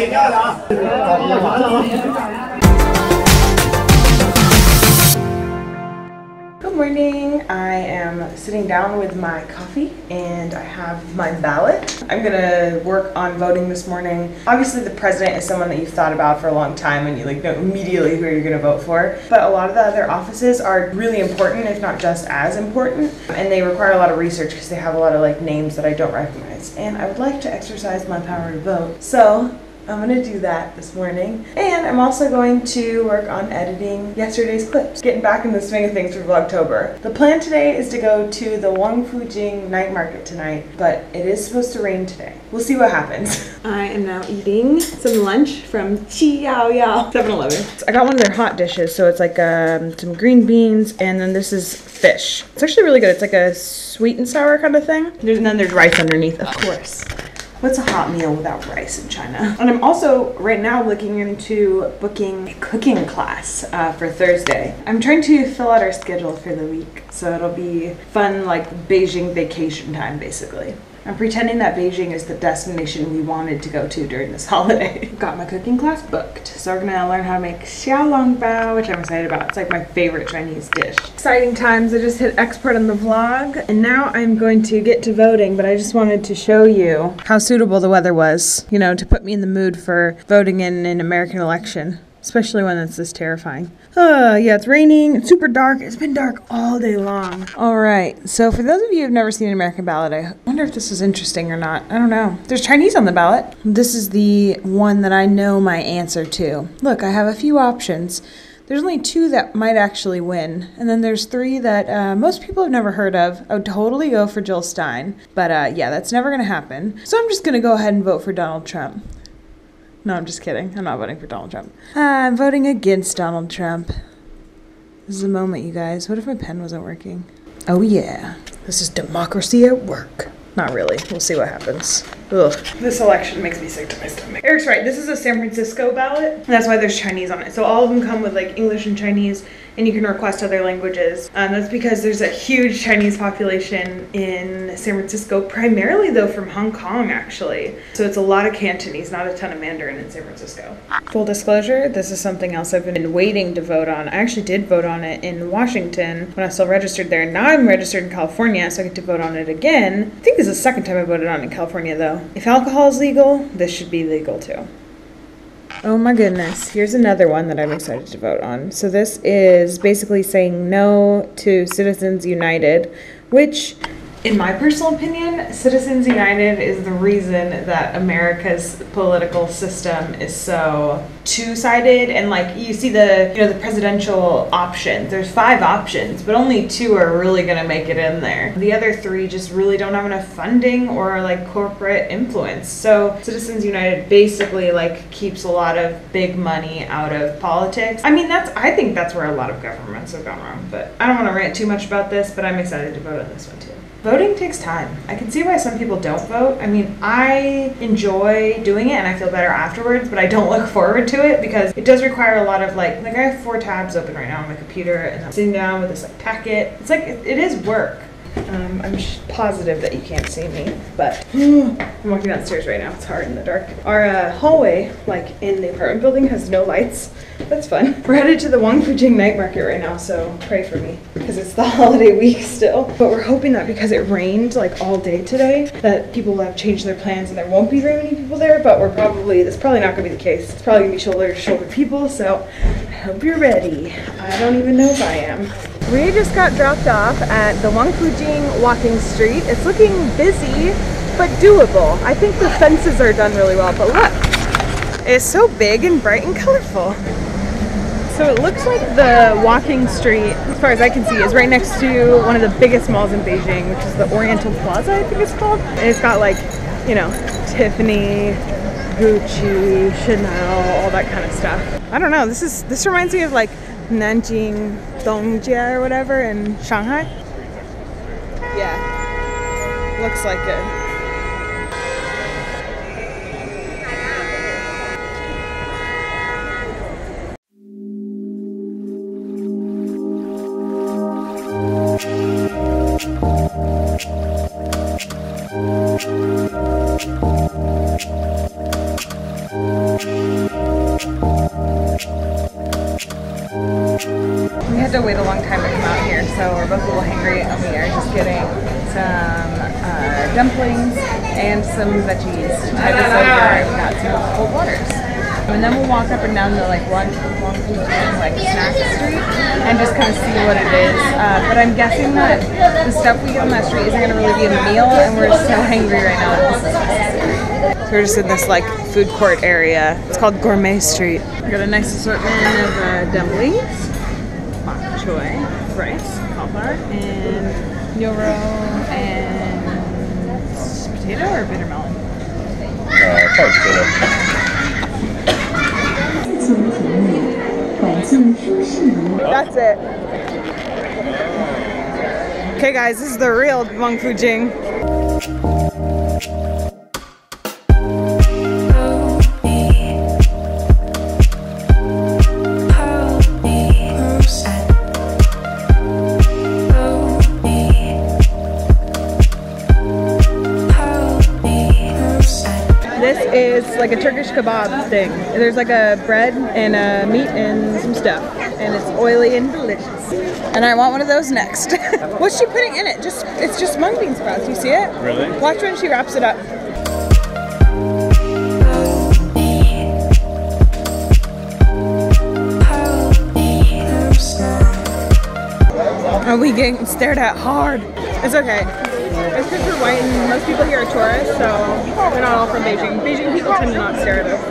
Good morning. I am sitting down with my coffee and I have my ballot. I'm gonna work on voting this morning. Obviously the president is someone that you've thought about for a long time and you know immediately who you're gonna vote for. But a lot of the other offices are really important, if not just as important. And they require a lot of research because they have a lot of names that I don't recognize. And I would like to exercise my power to vote. So I'm gonna do that this morning. And I'm also going to work on editing yesterday's clips. Getting back in the swing of things for Vlogtober. The plan today is to go to the WANGFUJING night market tonight, but it is supposed to rain today. We'll see what happens. I am now eating some lunch from 7-Eleven. I got one of their hot dishes, so it's like some green beans, and then this is fish. It's actually really good. It's like a sweet and sour kind of thing. And then there's rice underneath, of course. What's a hot meal without rice in China? And I'm also right now looking into booking a cooking class for Thursday. I'm trying to fill out our schedule for the week, so it'll be fun, like Beijing vacation time, basically. I'm pretending that Beijing is the destination we wanted to go to during this holiday. Got my cooking class booked, so we're gonna learn how to make xiaolongbao, which I'm excited about. It's like my favorite Chinese dish. Exciting times. I just hit export on the vlog, and now I'm going to get to voting, but I just wanted to show you how suitable the weather was, you know, to put me in the mood for voting in an American election. Especially when it's this terrifying. Yeah, it's raining, it's super dark. It's been dark all day long. All right, so for those of you who've never seen an American ballot, I wonder if this is interesting or not. I don't know. There's Chinese on the ballot. This is the one that I know my answer to. Look, I have a few options. There's only 2 that might actually win. And then there's 3 that most people have never heard of. I would totally go for Jill Stein. But yeah, that's never gonna happen. So I'm just gonna go ahead and vote for Donald Trump. No, I'm just kidding. I'm not voting for Donald Trump. I'm voting against Donald Trump. This is a moment, you guys. What if my pen wasn't working? Oh yeah. This is democracy at work. Not really. We'll see what happens. Ugh. This election makes me sick to my stomach. Eric's right. This is a San Francisco ballot. And that's why there's Chinese on it. So all of them come with like English and Chinese, and you can request other languages. That's because there's a huge Chinese population in San Francisco, primarily though from Hong Kong actually. So it's a lot of Cantonese, not a ton of Mandarin in San Francisco. Full disclosure, this is something else I've been waiting to vote on. I actually did vote on it in Washington when I was still registered there. Now I'm registered in California, so I get to vote on it again. I think this is the second time I voted on it in California though. If alcohol is legal, this should be legal too. Oh my goodness, here's another one that I'm excited to vote on. So this is basically saying no to Citizens United, which, in my personal opinion, Citizens United is the reason that America's political system is so two-sided. And like you see the, the presidential option, there's 5 options, but only 2 are really gonna make it in there. The other 3 just really don't have enough funding or like corporate influence. So Citizens United basically like keeps a lot of big money out of politics. I mean, I think that's where a lot of governments have gone wrong, but I don't wanna rant too much about this, but I'm excited to vote on this one too. Voting takes time. I can see why some people don't vote. I mean, I enjoy doing it and I feel better afterwards, but I don't look forward to it because it does require a lot of like I have 4 tabs open right now on my computer and I'm sitting down with this like packet. It's like, it is work. I'm positive that you can't see me, but I'm walking downstairs right now. It's hard in the dark. Our hallway, like in the apartment building, has no lights. That's fun. We're headed to the WANGFUJING night market right now, so pray for me because it's the holiday week still. But we're hoping that because it rained like all day today, that people will have changed their plans and there won't be very many people there. But that's probably not gonna be the case. It's probably gonna be shoulder to shoulder people. So I hope you're ready. I don't even know if I am. We just got dropped off at the WANGFUJING walking street. It's looking busy, but doable. I think the fences are done really well, but look, it's so big and bright and colorful. So it looks like the walking street, as far as I can see, is right next to one of the biggest malls in Beijing, which is the Oriental Plaza, I think it's called. And it's got like, Tiffany, Gucci, Chanel, all that kind of stuff. I don't know, this reminds me of like Nanjing Dongjia or whatever in Shanghai. Yeah, looks like it. had to wait a long time to come out here, so we're both a little hungry, and we are just getting some dumplings and some veggies to tide us over. We got some cold waters. And then we'll walk up and down the like WANGFUJING like snack street and just kind of see what it is. But I'm guessing that the stuff we get on that street isn't going to really be a meal, and we're so hungry right now that this is necessary. So we're just in this like food court area. It's called Gourmet Street. We got a nice assortment of dumplings, bok choy, rice, cauliflower, and nyoro, and potato or bitter melon? Probably potato. That's it. Okay guys, this is the real WANGFUJING. This is like a Turkish kebab thing. There's like a bread and a meat and some stuff, and it's oily and delicious. And I want one of those next. What's she putting in it? It's just mung bean sprouts. You see it? Really? Watch when she wraps it up. Are we getting stared at hard? It's okay. It's because we're white and most people here are tourists, so we're not all from Beijing. Beijing people tend to not stare at us.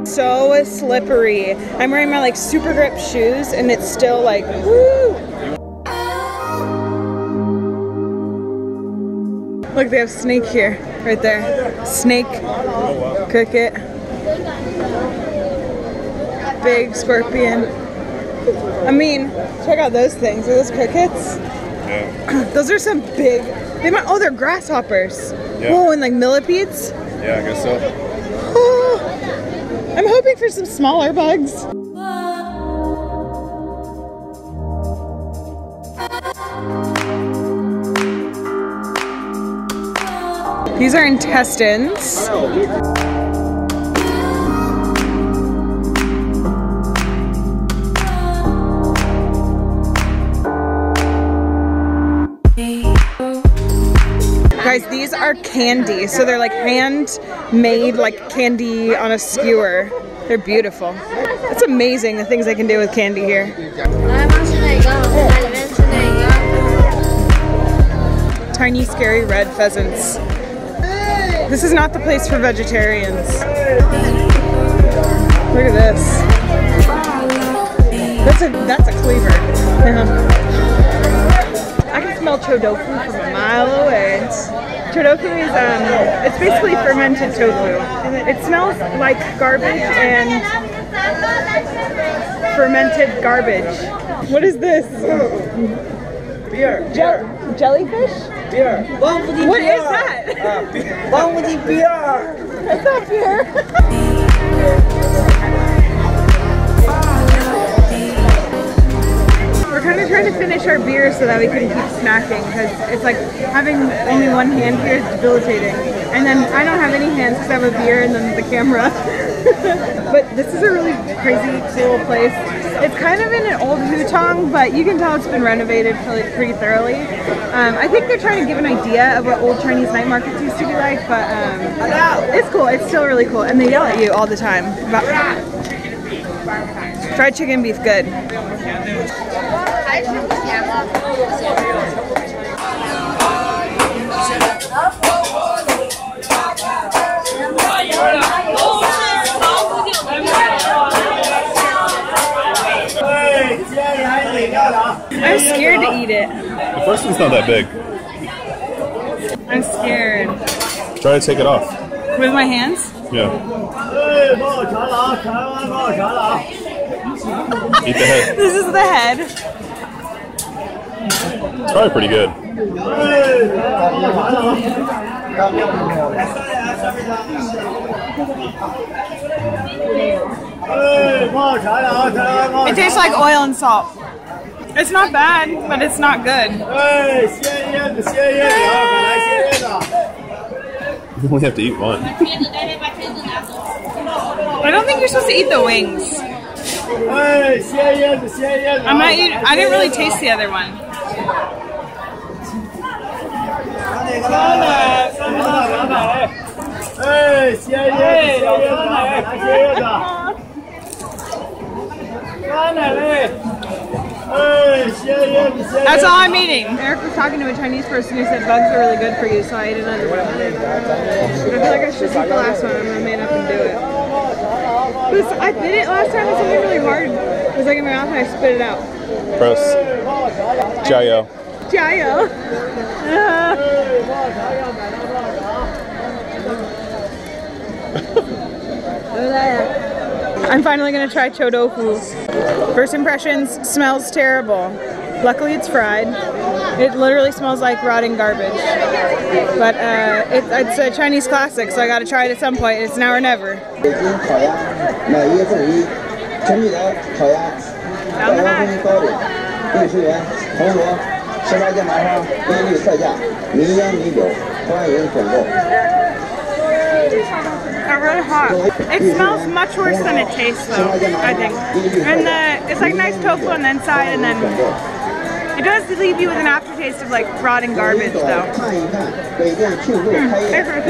So slippery. I'm wearing my like super grip shoes and it's still like woo. Look, they have snake here, right there. Snake, cricket, big scorpion. I mean, check out those things. Are those crickets? Yeah. Those are some big. Oh, they're grasshoppers. Yeah. Whoa, and like millipedes. Yeah, I guess so. Oh. I'm hoping for some smaller bugs. These are intestines. Guys, these are candy. So they're like handmade, like candy on a skewer. They're beautiful. It's amazing the things they can do with candy here. Tiny, scary red pheasants. This is not the place for vegetarians. Look at this. That's a cleaver. I can smell chodofu from a mile away. Chodofu is it's basically fermented tofu. It smells like garbage and fermented garbage. What is this? Beer. Jellyfish? Beer. What is that? beer. That's not beer. We're kind of trying to finish our beer so that we can keep snacking, because it's like having only one hand here is debilitating. And then I don't have any hands because I have a beer and then the camera. But this is a really crazy, cool place. It's kind of in an old hutong, but you can tell it's been renovated pretty thoroughly. I think they're trying to give an idea of what old Chinese night markets used to be like, but it's cool. It's still really cool. And they yell at you all the time. Fried chicken beef good. I'm scared to eat it. The first one's not that big. I'm scared. Try to take it off. With my hands? Yeah. Eat the head. This is the head. It's probably pretty good. It tastes like oil and salt. It's not bad, but it's not good. You only have to eat one. I don't think you're supposed to eat the wings. I'm not eating. I didn't really taste the other one. That's all I'm eating. Eric was talking to a Chinese person who said bugs are really good for you, so I ate another one. I feel like I should take the last one. I'm gonna man up and do it. I did it last time with something really hard. It was like in my mouth and I spit it out. Gross. Jiao. Jiao. I'm finally gonna try cho tofu. First impressions, smells terrible. Luckily it's fried. It literally smells like rotting garbage. But it's a Chinese classic, so I gotta try it at some point. It's now or never. Down the hatch. They're really hot. It smells much worse than it tastes though, I think. And it's like nice tofu on the inside, and then it does leave you with an aftertaste of like rotting garbage though. Favorite.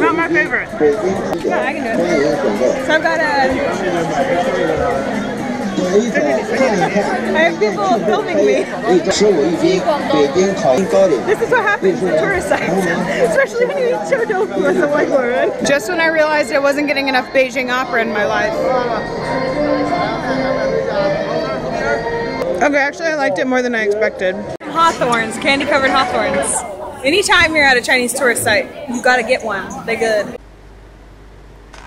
Not my favorite. Yeah, I can do it. So I've got I have people filming me. This is what happens to tourist sites, especially when you eat cho tofu as a white woman. Just when I realized I wasn't getting enough Beijing opera in my life. Okay, actually I liked it more than I expected. Hawthorns, candy covered hawthorns. Anytime you're at a Chinese tourist site, you gotta get one. They're good.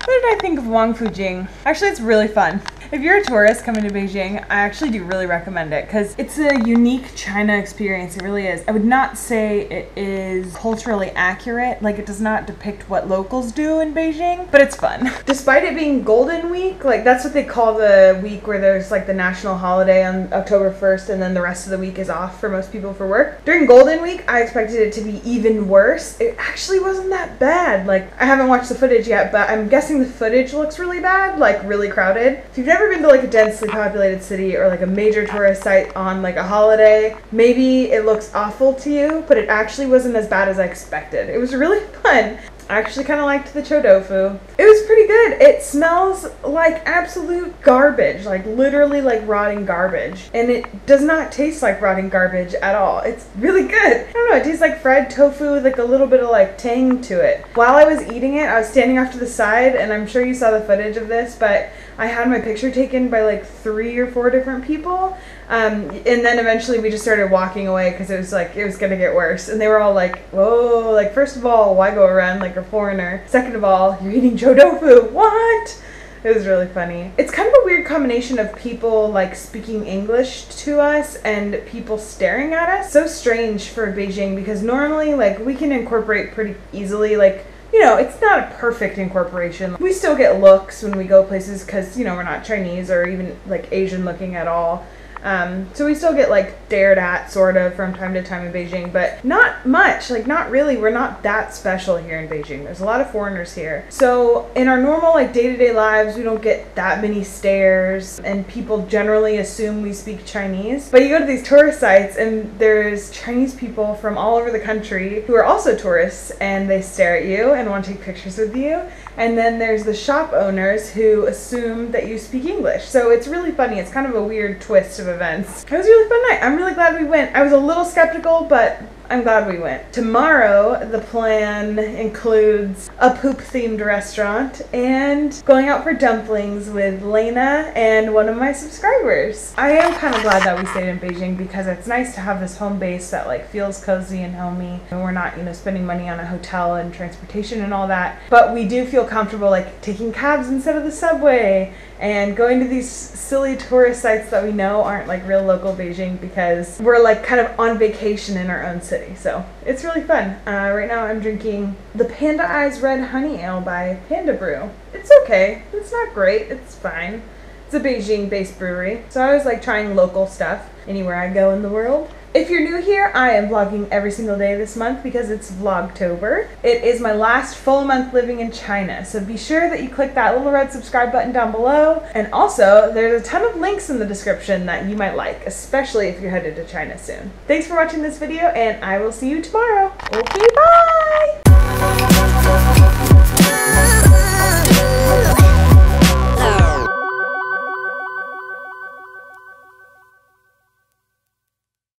What did I think of WANGFUJING? Actually, it's really fun. If you're a tourist coming to Beijing, I actually do really recommend it because it's a unique China experience. It really is. I would not say it is culturally accurate. Like, it does not depict what locals do in Beijing, but it's fun. Despite it being Golden Week, like that's what they call the week where there's like the national holiday on October 1st and then the rest of the week is off for most people for work. During Golden Week, I expected it to be even worse. It actually wasn't that bad. Like, I haven't watched the footage yet, but I'm guessing the footage looks really bad, like really crowded. If you've never been to like a densely populated city or like a major tourist site on like a holiday, maybe it looks awful to you, but it actually wasn't as bad as I expected. It was really fun. I actually kind of liked the cho tofu. It was pretty good. It smells like absolute garbage, like literally like rotting garbage. And it does not taste like rotting garbage at all. It's really good. I don't know, it tastes like fried tofu with like a little bit of like tang to it. While I was eating it, I was standing off to the side, and I'm sure you saw the footage of this, but I had my picture taken by like 3 or 4 different people. And then eventually we just started walking away because it was like, it was gonna get worse. And they were all like, whoa, like first of all, why go around like a foreigner? Second of all, you're eating cho tofu, what? It was really funny. It's kind of a weird combination of people like speaking English to us and people staring at us. So strange for Beijing because normally like we can incorporate pretty easily, like, you know, it's not a perfect incorporation. We still get looks when we go places because, you know, we're not Chinese or even like Asian looking at all. So we still get like stared at sort of from time to time in Beijing, but not much, like not really. We're not that special here in Beijing. There's a lot of foreigners here. So in our normal like day-to-day lives, we don't get that many stares and people generally assume we speak Chinese. But you go to these tourist sites and there's Chinese people from all over the country who are also tourists, and they stare at you and want to take pictures with you. And then there's the shop owners who assume that you speak English. So it's really funny. It's kind of a weird twist of events. It was a really fun night. I'm really glad we went. I was a little skeptical, but I'm glad we went. Tomorrow, the plan includes a poop-themed restaurant and going out for dumplings with Lena and one of my subscribers. I am kind of glad that we stayed in Beijing because it's nice to have this home base that like feels cozy and homey, and we're not, you know, spending money on a hotel and transportation and all that. But we do feel comfortable like taking cabs instead of the subway and going to these silly tourist sites that we know aren't like real local Beijing because we're like kind of on vacation in our own city. So it's really fun. Right now I'm drinking the Panda Eyes Red Honey Ale by Panda Brew. It's okay. It's not great. It's fine. It's a Beijing-based brewery. So I always like trying local stuff anywhere I go in the world. If you're new here, I am vlogging every single day this month because it's Vlogtober. It is my last full month living in China, so be sure that you click that little red subscribe button down below. And also, there's a ton of links in the description that you might like, especially if you're headed to China soon. Thanks for watching this video, and I will see you tomorrow. Okay, bye!